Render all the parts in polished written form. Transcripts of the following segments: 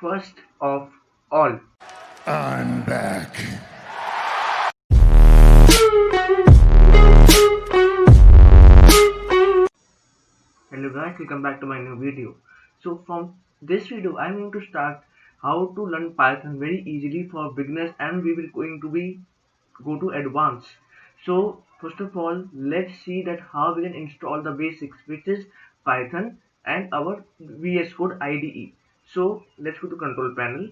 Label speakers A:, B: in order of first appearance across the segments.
A: First of all,
B: I'm back.
A: hello guys, welcome back to my new video. So from this video, I'm going to start how to learn Python very easily for beginners, and we will going to be go to advanced. So first of all, let's see that how we can install the basics, which is Python and our VS Code IDE. So let's go to control panel.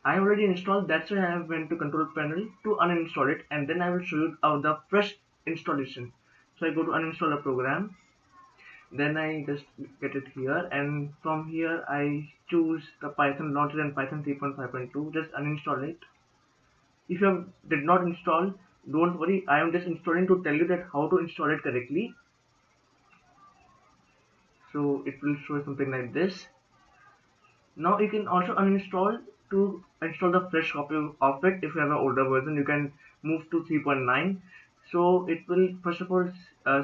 A: I already installed, that's why I have went to control panel to uninstall it, and then I will show you the fresh installation. So I go to uninstall a program, then I just get it here, and from here I choose the Python launcher and Python 3.5.2. Just uninstall it. If you did not install, don't worry, I am just installing to tell you that how to install it correctly. So it will show something like this. Now you can also uninstall to install the fresh copy of it. If you have an older version, you can move to 3.9. So it will first of all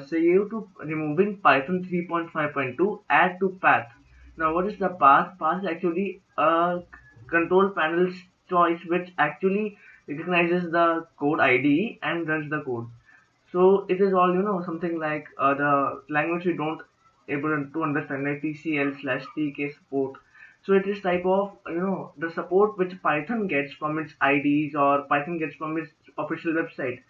A: say you to removing Python 3.5.2, add to path. Now what is the path? Path is actually a control panel's choice which actually recognizes the code IDE and runs the code. So it is all something like the language we don't able to understand, like TCL/TK support. So it is type of the support which Python gets from its IDs or Python gets from its official website.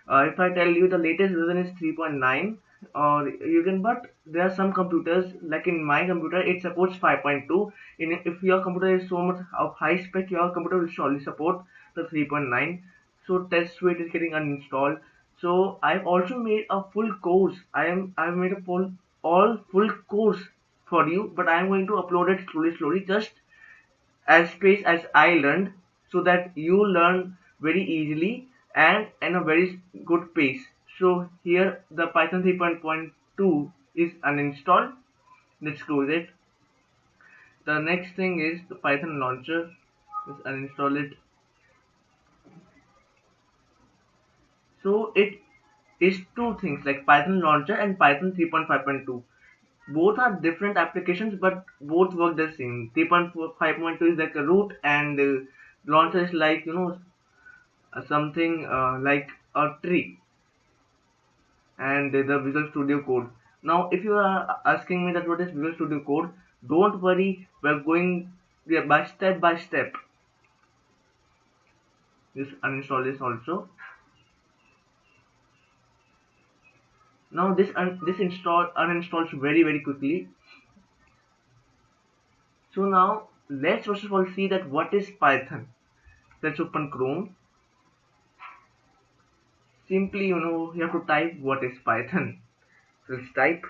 A: If I tell you the latest version is 3.9, or you can, but there are some computers, like in my computer it supports 5.2. If your computer is so much of high spec, your computer will surely support the 3.9. So test suite is getting uninstalled. So I've also made a full course. I've made a full course for you, but I'm going to upload it slowly, just as pace as I learned, so that you learn very easily and in a very good pace. So here the Python 3.2 is uninstalled. Let's close it. The next thing is the Python launcher. Let's uninstall it. So it is two things like Python launcher and Python 3.5.2. Both are different applications, but both work the same. 3.5.2 is like a root, and launcher is like something like a tree, and the Visual Studio Code. Now if you are asking me that what is Visual Studio Code, don't worry, we're going by step. Just uninstall this also. Now this uninstalls very quickly. So now let's first of all see that what is Python. Let's open Chrome. Simply you have to type what is Python. So let's type.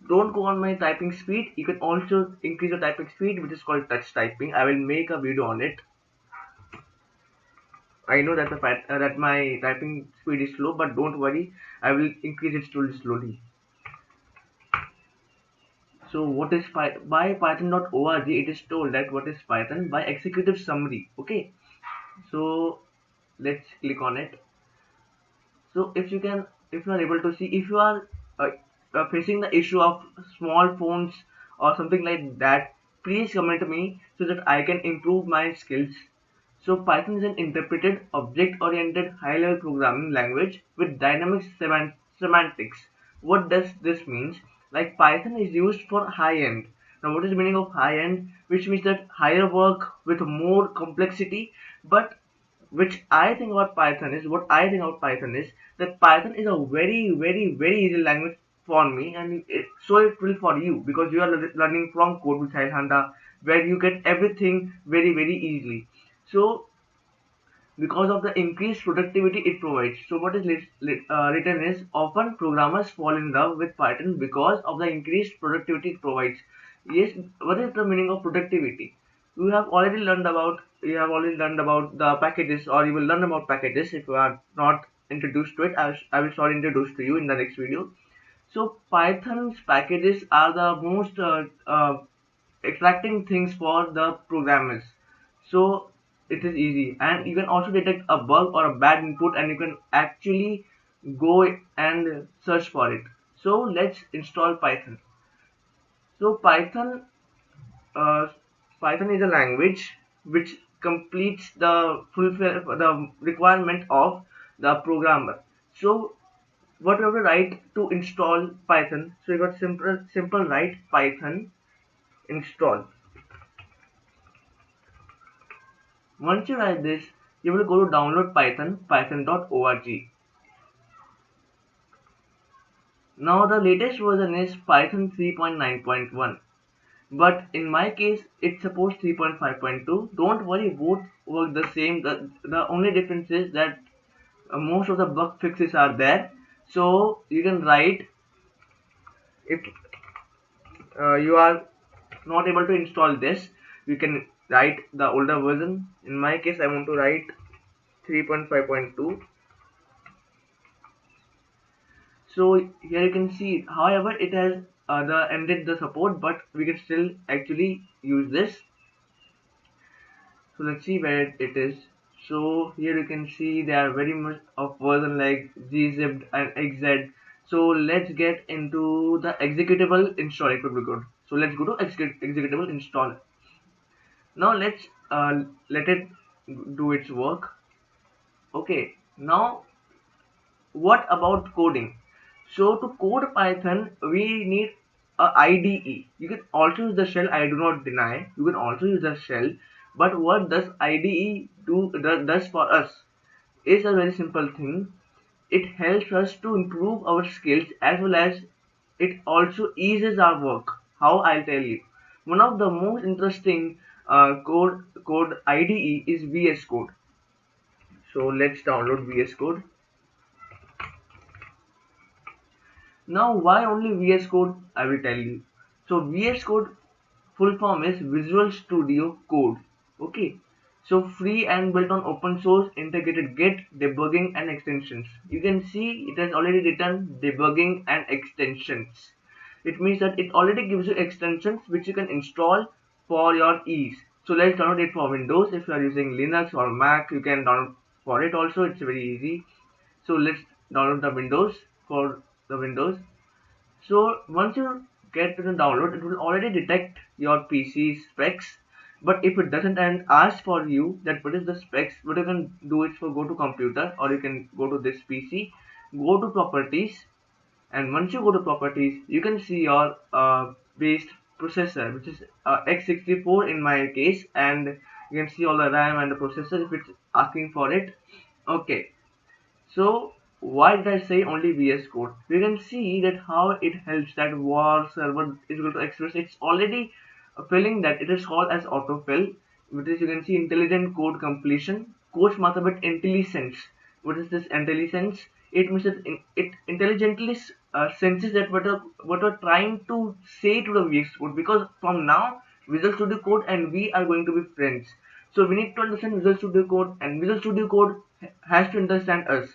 A: Don't go on my typing speed. You can also increase your typing speed, which is called touch typing. I will make a video on it. I know that that my typing speed is slow, but don't worry, I will increase it slowly. So what is by python.org? It is told that what is Python by executive summary. Okay, so let's click on it. So if you are able to see, if you are facing the issue of small phones or something like that, please comment me so that I can improve my skills. So Python is an interpreted object-oriented high-level programming language with dynamic semantics. What does this mean? Like Python is used for high-end. Now what is the meaning of high-end? Which means that higher work with more complexity, but which I think about Python is what I think about Python is that Python is a very easy language for me, and so it will for you, because you are learning from code with Handa, where you get everything very easily. So because of the increased productivity it provides. So what is written is often programmers fall in love with Python because of the increased productivity it provides. Yes, what is the meaning of productivity? You have already learned about the packages, or you will learn about packages if you are not introduced to it. I will start introduced to you in the next video. So Python's packages are the most extracting things for the programmers. So it is easy, and you can also detect a bug or a bad input, and you can actually go and search for it. So let's install Python. So uh, Python is a language which completes the fulfill the requirement of the programmer. So what you have to write to install Python? So you got simple write Python install. Once you write this, you will go to download Python, python.org. Now the latest version is Python 3.9.1, but in my case it supports 3.5.2. Don't worry, both work the same. The only difference is that most of the bug fixes are there. So you can write if you are not able to install this, you can write the older version. In my case, I want to write 3.5.2. So here you can see, however, it has ended the support, but we can still actually use this. So let's see where it is. So here you can see there are very much of version like gzipped and xz. So let's get into the executable install. It would be good. So let's go to executable install. Now let's let it do its work. Okay. Now what about coding? So to code Python, we need a IDE. You can also use the shell. I do not deny. You can also use the shell. But what does IDE does for us? Is a very simple thing. It helps us to improve our skills as well as it also eases our work. How, I'll tell you. One of the most interesting code IDE is VS Code. So let's download VS Code. Now, why only VS Code? I will tell you. So, VS Code full form is Visual Studio Code. Okay. So, free and built on open source, integrated Git, debugging, and extensions. You can see it has already written debugging and extensions. It means that it already gives you extensions which you can install for your ease. So, let's download it for Windows. If you are using Linux or Mac, you can download for it also. It's very easy. So, let's download the Windows for the Windows. So once you get to the download, it will already detect your PC specs. But if it doesn't and ask for you that what is the specs, what you can do is for go to computer or you can go to this PC, go to properties, and once you go to properties, you can see your based processor, which is x64 in my case, and you can see all the RAM and the processor if it's asking for it. Okay, so why did I say only VS Code? We can see that how it helps that var server is going to express. It's already filling that. It is called as autofill, which is you can see intelligent code completion. Coach mathematics intelligence. What is this intelligence? It means that it intelligently senses that what we're trying to say to the VS Code, because from now Visual Studio Code and we are going to be friends. So we need to understand Visual Studio Code and Visual Studio Code has to understand us.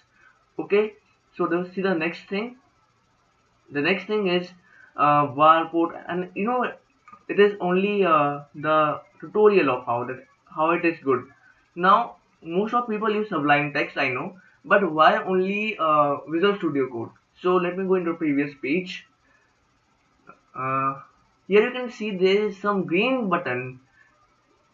A: Okay, so see the next thing. The next thing is var port, and you know it is only the tutorial of how it is good. Now most of people use Sublime Text, I know, but why only Visual Studio Code? So let me go into previous page. uh, Here you can see there is some green button.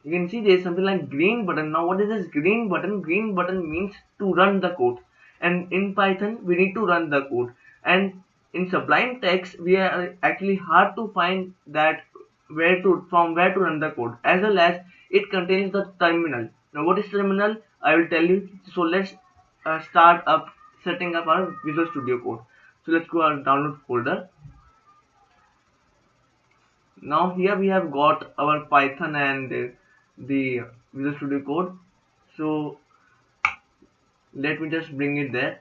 A: You can see there is something like green button. Now what is this green button? Green button means to run the code, and in Python we need to run the code, and in Sublime Text we are actually hard to find that where to run the code, as well as it contains the terminal. Now what is terminal? I will tell you. So let's start up setting up our Visual Studio Code. So let's go our download folder. Now here we have got our Python and the Visual Studio Code. So let me just bring it there.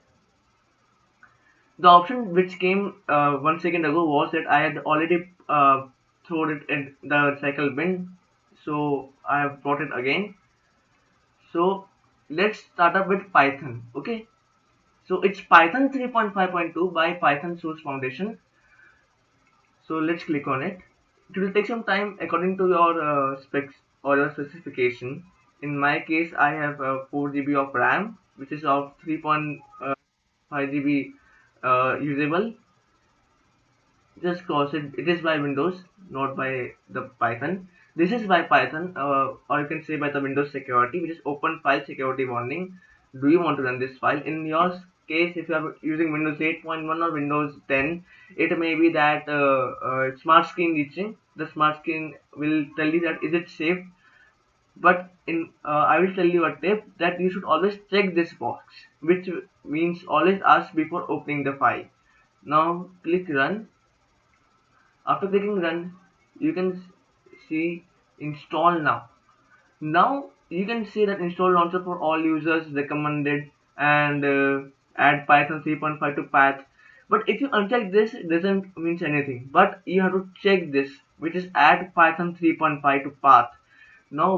A: The option which came 1 second ago was that I had already thrown it in the recycle bin. So I have brought it again. So let's start up with Python. Okay. So it's Python 3.5.2 by Python Source Foundation. So let's click on it. It will take some time according to your specs or your specification. In my case, I have 4 GB of RAM, which is of 3.5 GB usable. Just cause it is by Windows. not by the Python. This is by Python, or you can say by the Windows security, which is open file security warning. Do you want to run this file? In your case, if you are using Windows 8.1 or Windows 10, it may be that smart screen reaching. The smart screen will tell you that is it safe. But in I will tell you a tip that you should always check this box, which means always ask before opening the file. Now click run. After clicking run, you can see install now. Now you can see that install launcher for all users recommended, and add Python 3.5 to path. But if you uncheck this, it doesn't mean anything. But you have to check this, which is add Python 3.5 to path. Now,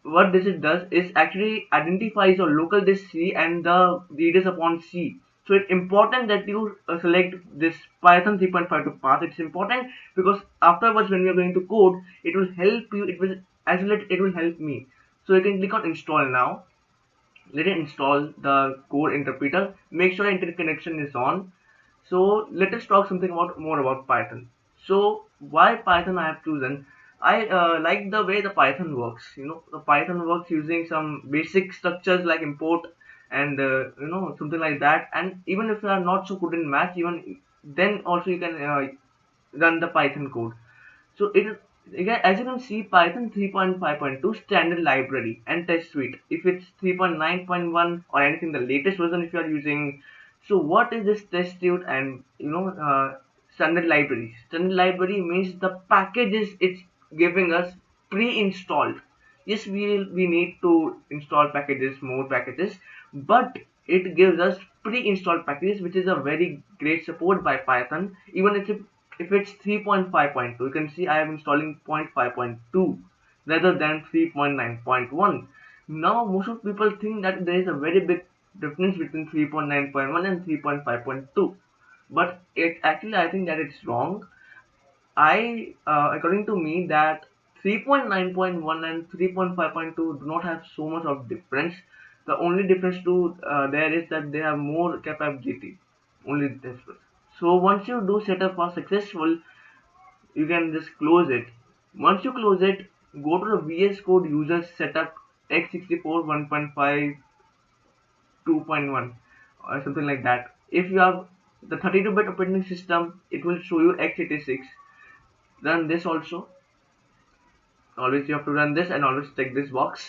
A: what this it does is actually identifies your local disk C and the readers upon C. So it's important that you select this Python 3.5 to path. It's important because afterwards when we are going to code, it will help you. It will as well it will help me. So you can click on install now. Let it install the code interpreter. Make sure internet connection is on. So let us talk something more about Python. So why Python I have chosen? I like the way the Python works. The Python works using some basic structures like import and something like that. And even if you are not so good in math, even then also you can run the Python code. So it again, as you can see, Python 3.5.2 standard library and test suite. If it's 3.9.1 or anything the latest version, if you are using. So what is this test suite and standard library? Standard library means the packages it's giving us pre-installed. Yes, we need to install packages, more packages, but it gives us pre-installed packages, which is a very great support by Python. Even if it's 3.5.2, you can see I am installing 0.5.2 rather than 3.9.1. Now most of people think that there is a very big difference between 3.9.1 and 3.5.2, but it actually I think that it's wrong. According to me, that 3.9.1 and 3.5.2 do not have so much of difference. The only difference to there is that they have more capability. Only this. So once you do setup are successful, you can just close it. Once you close it, go to the VS Code user setup x64 1.5 2.1 or something like that. If you have the 32-bit operating system, it will show you x86. Run this also. Always you have to run this and always check this box.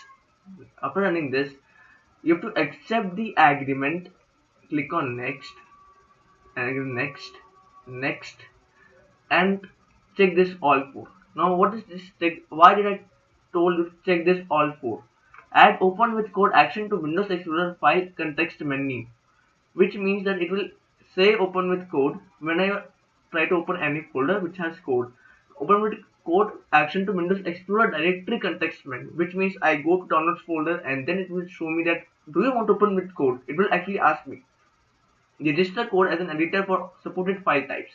A: After running this, you have to accept the agreement. Click on next and next, and check this all four. Now what is this check? Why did I told you to check this all four? Add open with code action to Windows Explorer file context menu, which means that it will say open with code when I try to open any folder which has code. Open with code action to Windows Explorer directory context menu, which means I go to downloads folder and then it will show me that do you want to open with code? It will actually ask me. Register code as an editor for supported file types,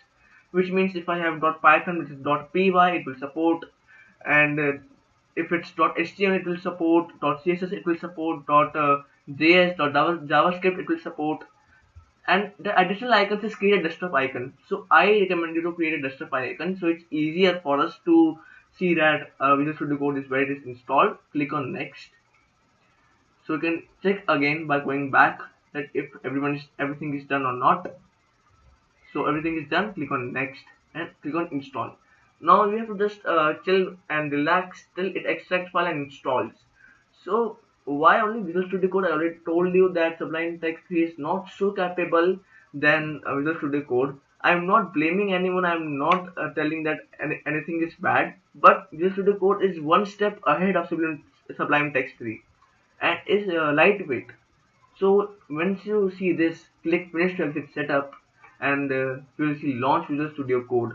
A: which means if I have .python which is .py it will support, and if it's .html it will support, .css it will support, .js, .javascript it will support, and the additional icons is create a desktop icon. So I recommend you to create a desktop icon so it's easier for us to see that Visual Studio Code is where it is installed. Click on next. So you can check again by going back that if everything is done or not. So everything is done. Click on next and click on install. Now you have to just chill and relax till it extracts file and installs. So why only Visual Studio Code? I already told you that Sublime Text 3 is not so capable than Visual Studio Code. I'm not blaming anyone. I'm not telling that anything is bad. But Visual Studio Code is one step ahead of Sublime Text 3 and is lightweight. So once you see this, click finish to exit setup, and you will see launch Visual Studio Code.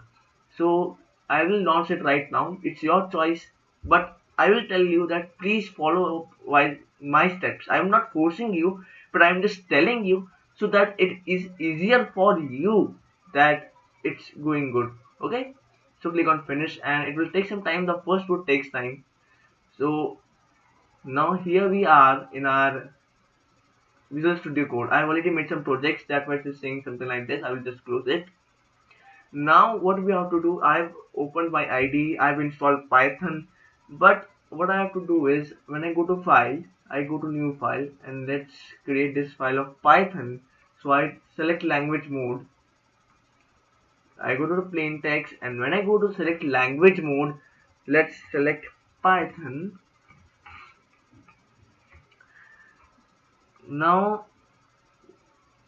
A: So I will launch it right now. It's your choice, but I will tell you that please follow up while my steps. I am not forcing you, but I am just telling you so that it is easier for you that it's going good. Okay? So click on finish, and it will take some time. The first boot takes time. So now here we are in our Visual Studio Code. I have already made some projects that were just saying something like this. I will just close it. Now what we have to do, I've opened my IDE, I've installed Python, but what I have to do is when I go to file, I go to new file and let's create this file of Python. So I select language mode, I go to the plain text, and when I go to select language mode, let's select Python. Now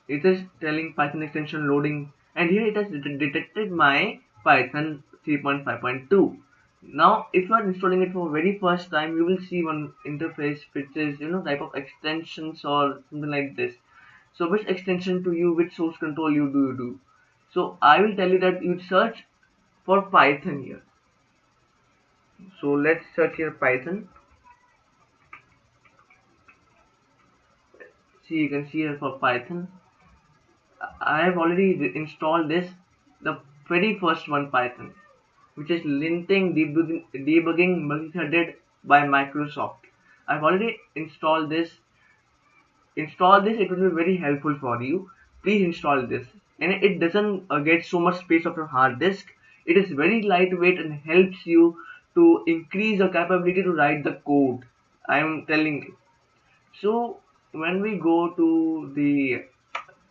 A: it is telling Python extension loading, and here it has detected my Python 3.5.2. Now if you are installing it for very first time, you will see one interface which is type of extensions or something like this. So which extension to you, which source control you do? So I will tell you that you search for Python here. So let's search here Python. See, you can see here for Python. I have already installed this, the very first one Python, which is linting debugging multi-threaded by Microsoft. I've already installed this. Install this, it will be very helpful for you. Please install this. And it doesn't get so much space of your hard disk. It is very lightweight and helps you to increase your capability to write the code. I am telling you. So when we go to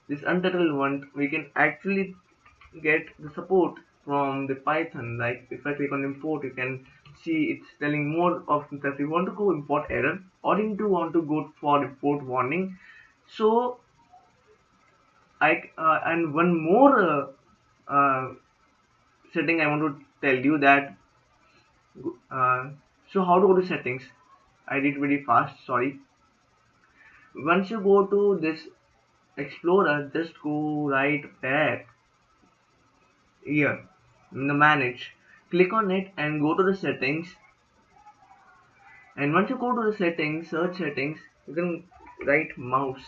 A: this untitled one, we can actually get the support from the Python. Like if I click on import, you can see it's telling more options. If you want to go import error or if you want to go for report warning. So and one more setting I want to tell you that so how to go to settings. I did very fast, sorry. Once you go to this explorer, just go right there here in the manage, click on it and go to the settings. And once you go to the settings, search settings, you can write mouse,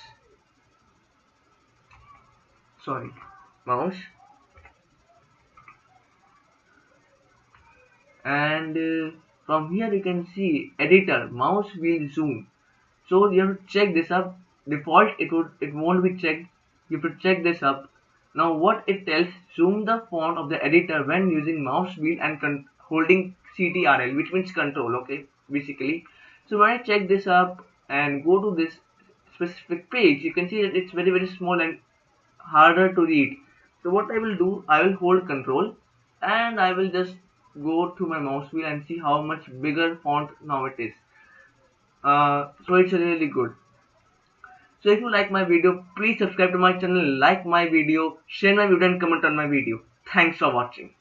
A: and from here you can see editor, mouse wheel zoom. So you have to check this up. Default it won't be checked. You have to check this up. Now what it tells, zoom the font of the editor when using mouse wheel and holding CTRL, which means control, okay, basically. So when I check this up and go to this specific page, you can see that it's very small and harder to read. So what I will do, I will hold control and I will just go to my mouse wheel and see how much bigger font now it is. So it's really good. So if you like my video, please subscribe to my channel, like my video, share my video and comment on my video. Thanks for watching.